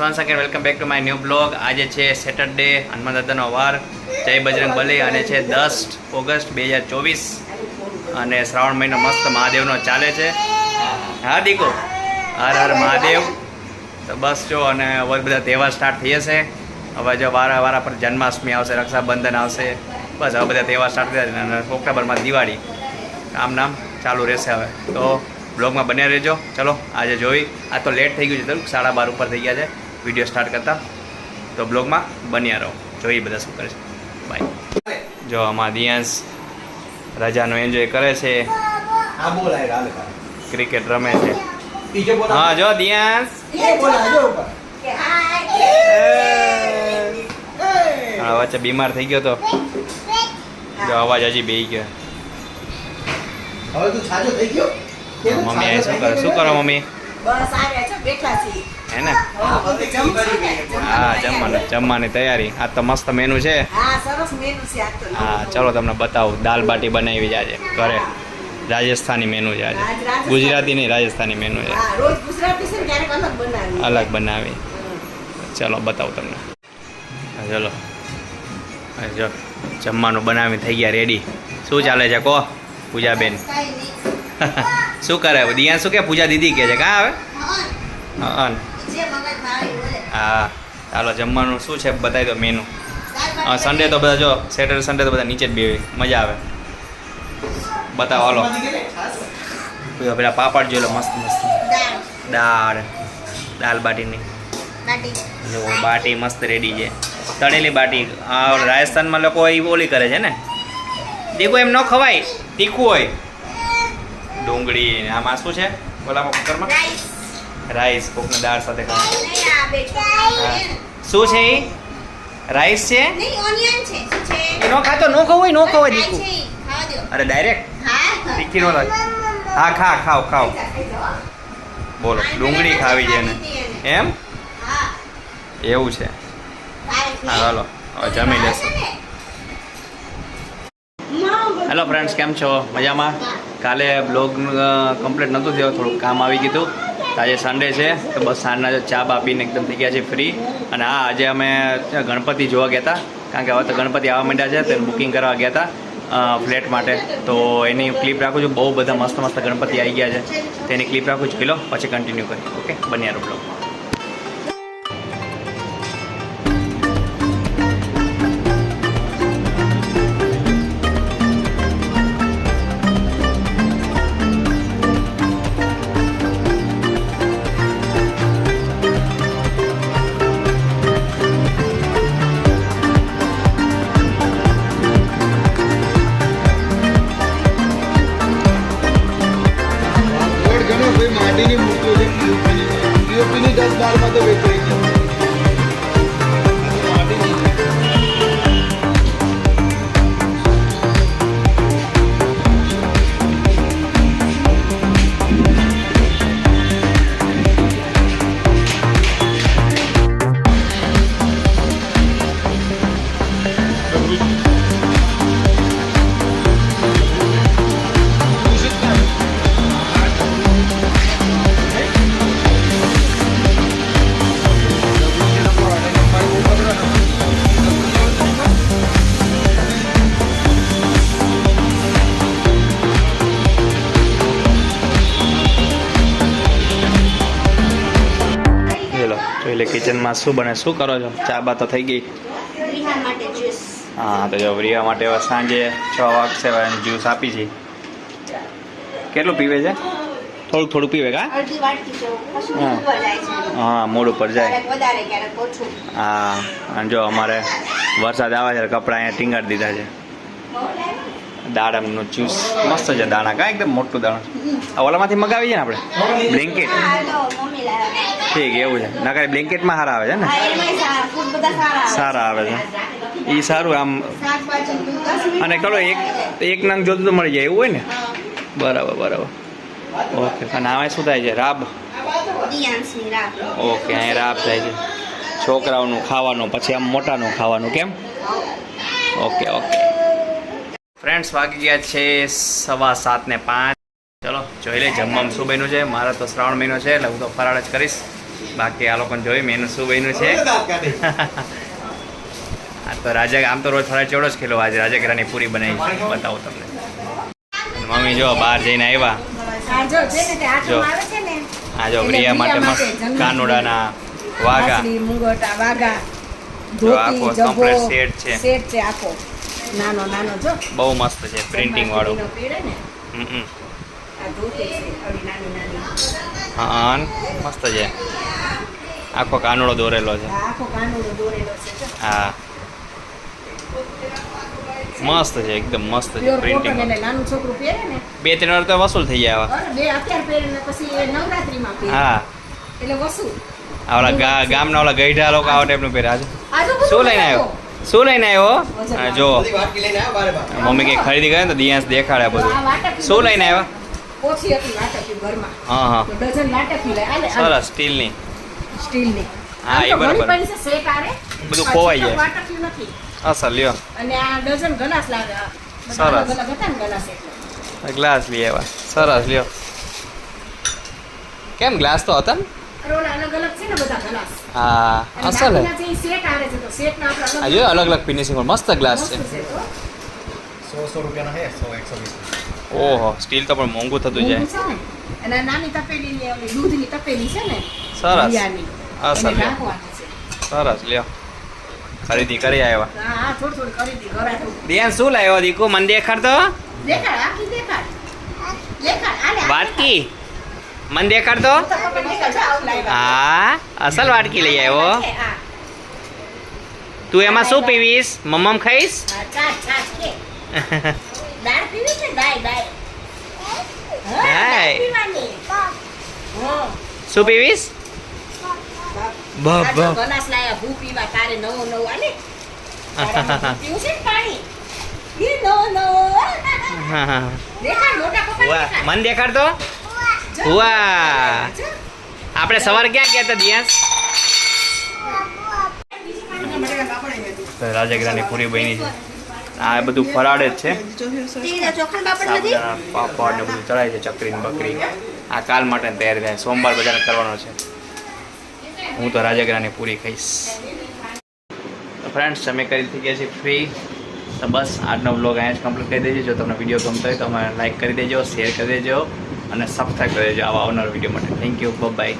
Once again welcome back to my new blog. આજે છે Saturday, Hanuman દાદાનો વાર. જય બજરંગ બલી. અને છે 10 ઓગસ્ટ 2024 અને શ્રાવણ મહિનો મસ્ત મહાદેવનો ચાલે છે. હા દીકો, હર હર મહાદેવ. તો બસ જો, અને હવે બધા તહેવાર સ્ટાર્ટ થઈ જશે. હવે જો વારા પર જન્માષ્ટમી આવશે, રક્ષાબંધન આવશે. બસ હવે બધા તહેવાર સ્ટાર્ટ થઈ જશે. અને ઓક્ટોબરમાં દિવાળી. આમ નામ ચાલુ રહેશે હવે. તો બ્લોગમાં બન્યા રહેજો. ચલો આજે જોઈ. આ તો લેટ થઈ ગયું છે, થોડુંક 12:30 ઉપર થઈ ગયા છે વિડીયો સ્ટાર્ટ કરતા. તો બ્લોગમાં બન્યા રહો, જોઈએ બધા શું કરે છે. બાય. જો આમાં દિયાંશ રજાનો એન્જોય કરે છે, ક્રિકેટ રમે છે. હા જો દિયાંશ, હા વચ્ચે બીમાર થઈ ગયો તો જો અવાજ હજી બેહી ગયો. હવે તું છાજો થઈ ગયો. મમ્મી અહીં શું કરો મમ્મી? બસ આવ્યા છો, બેઠા છીએ. હે ને? હા, જમવાની તૈયારી. આજ તો મસ્ત મેનુ છે. હા, સરસ મેનુ છે આજ તો. હા ચલો તમને બતાવું. દાલ બાટી બનાવી છે આજે ઘરે. રાજસ્થાની મેનુ છે આજે. ગુજરાતી નહીં, રાજસ્થાની મેનુ છે. હા, રોજ ગુજરાતી છે, ક્યારેક અલગ બનાવી. અલગ બનાવી. ચલો બતાવું તમને. ચલો જો જમવાનું બનાવી થઈ ગયા રેડી. શું ચાલે છે કહો પૂજાબેન? શું કરે દિયા? શું કે પૂજા દીદી કહે છે? કાં આવે? હા ચાલો જમવાનું શું છે બતાવી દો મેનુ. સન્ડે તો બધા જો, સેટરડે સન્ડે તો બધા નીચે જ બેવે, મજા આવે. બતાવો હાલો. પેલા પાપડ જોઈ લો, મસ્ત મસ્ત. દાળ બાટીની જો બાટી મસ્ત રેડી છે. તળેલી બાટી. રાજસ્થાનમાં લોકો એ ઓલી કરે છે ને, દેખો એમ ન ખવાય, તીખું હોય. ડુંગળી આમાં શું છે ઓલામાં કુકરમાં? રાઈસ. કોકને દાળ સાથે ખાવાનું. શું છે એ? રાઈસ છે? એ નો ખાતો, નો ખવાય, નો ખવાય દીકું. અરે ડાયરેક્ટ તીખી નો થાય. હા ખાવ. બોલો ડુંગળી ખાવી છે ને એમ? એવું છે. હા હાલો હવે જમી લેશું. હેલો ફ્રેન્ડ્સ, કેમ છો? મજામાં? કાલે બ્લોગ કમ્પ્લીટ નહોતું થયો, થોડુંક કામ આવી ગયું. આજે સન્ડે છે તો બસ સાંજના જો ચા બાપીને એકદમ થઈ ગયા છે ફ્રી. અને હા, આજે અમે ગણપતિ જોવા ગયા હતા, કારણ કે હવે તો ગણપતિ આવવા માંડ્યા છે, તો બુકિંગ કરવા ગયા હતા ફ્લેટ માટે. તો એની ક્લિપ રાખું છું. બહુ બધા મસ્ત મસ્ત ગણપતિ આવી ગયા છે, તેની ક્લિપ રાખું જોઈ લો, પછી કન્ટિન્યુ કરી. ઓકે, બન્યા રહો બ્લોગ. માટીની મૂર્તિઓ છે, પીઓપીની 10-12 તો વેચાઈ છે. એટલે કિચનમાં શું બને? શું કરો છો? ચા બા તો થઈ ગઈ. હા તો જો રિયા માટે હવે સાંજે 6 વાગશે, જ્યુસ આપી છે. કેટલું પીવે છે? થોડું પીવે કા? હા, મૂડ ઉપર જાય. હા, અને જો અમારે વરસાદ આવે છે, કપડાં અહીંયા ટીંગાડી દીધા છે. દાડમનું જ્યુસ મસ્ત છે. દાણા કા એકદમ મોટું દાણા. ઓલામાંથી મગાવી છે ને આપણે બ્લેન્કેટ. ઠીક, એવું છે. ના કરે બ્લેન્કેટમાં સારા આવે છે ને? સારા આવે છે એ. સારું આમ. અને ચલો એક નંગ જોતું તો મળી જાય એવું હોય ને? બરાબર. ઓકે. અને હવે શું થાય છે? રાબ. ઓકે, અહીં રાબ થાય છે. છોકરાઓનું ખાવાનું, પછી આમ મોટાનું ખાવાનું, કેમ? ઓકે. ફ્રેન્ડ્સ, વાગી ગયા છે 7:05. ચલો જોઈ લે જમવામાં શું બન્યું છે. મારે તો શ્રાવણ મહિનો છે એટલે હું તો ફરાળ જ કરીશ. બાકી આ લોકોને જોયું મેનુ શું બન્યું છે. આ તો રાજા આમ તો રોજ થોડા ચેવડો જ ખેલો, આજે રાજગરાની પૂરી બનાવી છે, બતાવું તમને. અને મમ્મી જો બહાર જઈને આવ્યા. આ જો છે ને તે જો. આટલું આવે છે ને આ જો એટલે પ્રિયા માટે પ્રિયા મસ્ત માટે જંગલી કાનુડાના વાઘા. માછલી, મુંગોટા, વાઘા, જો આખો ધોતી, જબ્બો, complete set છે. set છે આખો. નાનો નાનો જો બહુ મસ્ત છે પ્રિન્ટિંગ વાળું. જન્માષ્ટમીનો પહેરે ને, હમ. આ ધોતી છે થોડી નાની નાની. હા મસ્ત છે. આખો કાનુડો દોરેલો છે. આ આખો કાનુડો દોરેલો છે જો. હા મસ્ત છે એકદમ મસ્ત છે પ્યોર પ્રિન્ટિંગ. કોટન એટલે નાનું છોકરું પહેરે ને 2-3 વાર તો વસૂલ થઈ જાય આવા. અરે બે અત્યારે પહેરે ને પછી એ નવરાત્રીમાં પહેરે હા એટલે વસુલ. આ ઓલા ગામના ઓલા ગઈઢા લોકો આવા ટાઈપનું પહેરે. આજે આજુ બધું શું લઈને આવ્યો? શું લઈને આવ્યો? વજન હા, જો મમ્મી કંઈક ખરીદી કરે ને તો દિયાંશ દેખાડે આ બધું. વાટકી શું લઈને આવ્યા? ઓછી હતી વાટકી ઘરમાં હા હા તો ડઝન વાટકી લઈ આલે સરસ સ્ટીલની. સ્ટીલની. હા, આમ એ તો બરાબર. ઘણી પડી છે સેટ આરે બધું ખોવાઈ જાય. વાટકી નથી અસલ લ્યો અને આ ડઝન ગ્લાસ લાગે આ બધા સરસ. અલગ અલગ હતા ને ગ્લાસ એટલે ગ્લાસ લઈ આવ્યા. સરસ લ્યો. કેમ ગ્લાસ તો હતા ને? રોલા અલગ અલગ છે ને બધા ગ્લાસ હા અને અસલ હે. દાખલા જે સેટ આરે છે તો સેટ ના આપણે આ જો અલગ અલગ ફિનિશિંગ મસ્ત ગ્લાસ છે. મસ્ત છે તો. 100 રૂપિયાનો હે 100 ઓહો સ્ટીલ તો પણ મોંઘું થતું જાય. ઊંઘું છે ને. અને આ નાની તપેલી ની ઓલી દૂધની તપેલી છે ને સરસ. હરિયાની. અસલ એને લ્યો. રાખવાની છે. સરસ લ્યો. ખરીદી કરી આવ્યા. હા હા થોડી થોડી કરી દી ઘરાટું. દિયાન શું લાવ્યો દીકુ? મને દેખાડતો. દેખાડ આખી દેખાડ દેખાડ આલે વાટકી મને દેખાડતો. હા અસલ વાટકી લઈ આવ્યો. તું એમાં શું પીવીશ? મમ્મમ ખાઈશ? દાળ પીવી છે દાળ દાળ દાળ. પીવાની શું પીવીશ? બબ બબ. ગલાસ લાયા ભૂ પીવા તારે નવો નવો આલે તારે પીવું છે ને પાણી ઈ નવો નવો દેખાડ મોટા પપ્પા વાહ દેખાડ મને દેખાડતો. વાહ આપણે સવારે ક્યાં ગયા હતા દિયાંશ? રાજગરાની પૂરી બની છે. આ બધું ફરાળ જ છે. તીરા ચોખણ પાપડ નથી સાબુદાણા, પાપડ ને બધું ચડાય છે. ચકરી ને બકરી આ કાલ માટે તૈયાર થાય. સોમવાર બધાને કરવાનો છે. હું તો રાજગરાની પૂરી ખાઈશ. તો ફ્રેન્ડ્સ અમે કરી થઈ ગયા છીએ ફ્રી. તો બસ આજનો વ્લોગ અહીંયા જ કમ્પ્લીટ કરી દેજો. જો તમને વિડીયો ગમતો હોય તો અમે લાઈક કરી દેજો, શેર કરી દેજો અને સબસ્ક્રાઈબ કરી દેજો આવા આવનાર વિડીયો માટે. Thank you, by.